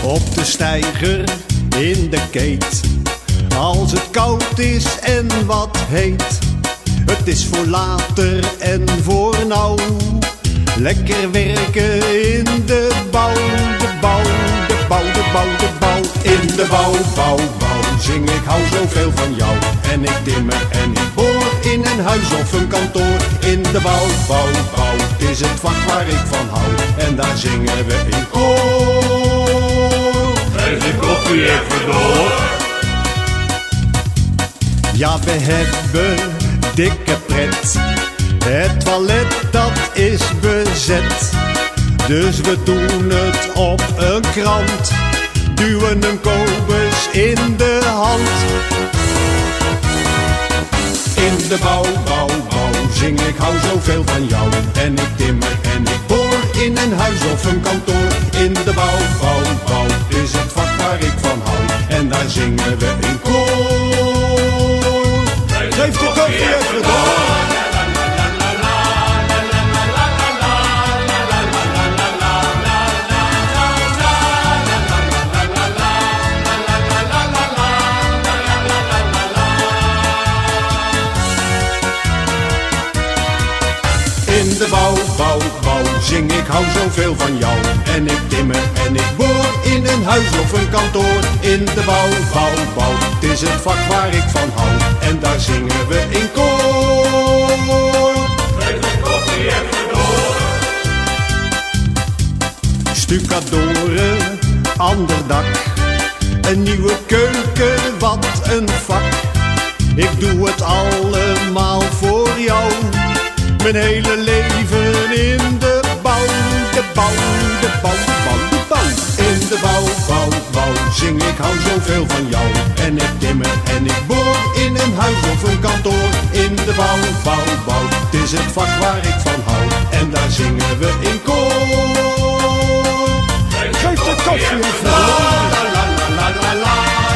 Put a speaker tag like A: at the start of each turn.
A: op de steiger in de keet. Als het koud is en wat heet, het is voor later en voor nou. Lekker werken in de bouw, de bouw, de bouw, de bouw, de bouw. In de bouw, bouw, bouw, zing ik hou zoveel van jou. En ik timmer en ik boor in een huis of een kantoor. In de bouw, bouw, bouw, het is het vak waar ik van hou. En daar zingen we in koor.
B: Geef de koffie even door.
A: Ja, we hebben dikke pret. Het toilet dat is bezet. Dus we doen het op een krant. Duwen een kobus in de hand. In de bouw, bouw, bouw, zing ik hou zoveel van jou. En ik timmer en ik boor in een huis of een kantoor. In de bouw, bouw, bouw, is het vak waar ik van hou. En daar zingen we in koor. Geef de koffie even door. In de bouw, bouw, bouw, zing ik hou zoveel van jou. En ik timmer en ik boor in een huis of een kantoor. In de bouw, bouw, bouw, het is het vak waar ik van hou. En daar zingen we in koor.
B: Geef de koffie even door.
A: Stucadoren, ander dak. Een nieuwe keuken, wat een vak. Ik doe het allemaal voor jou. Mijn hele leven in de bouw, de bouw, de bouw, de bouw, de bouw. In de bouw, bouw, bouw, zing ik hou zoveel van jou. En ik timmer en ik boor in een huis of een kantoor. In de bouw, bouw, bouw, het is het vak waar ik van hou. En daar zingen we in koor. Geef de koffie even. La la la la la la.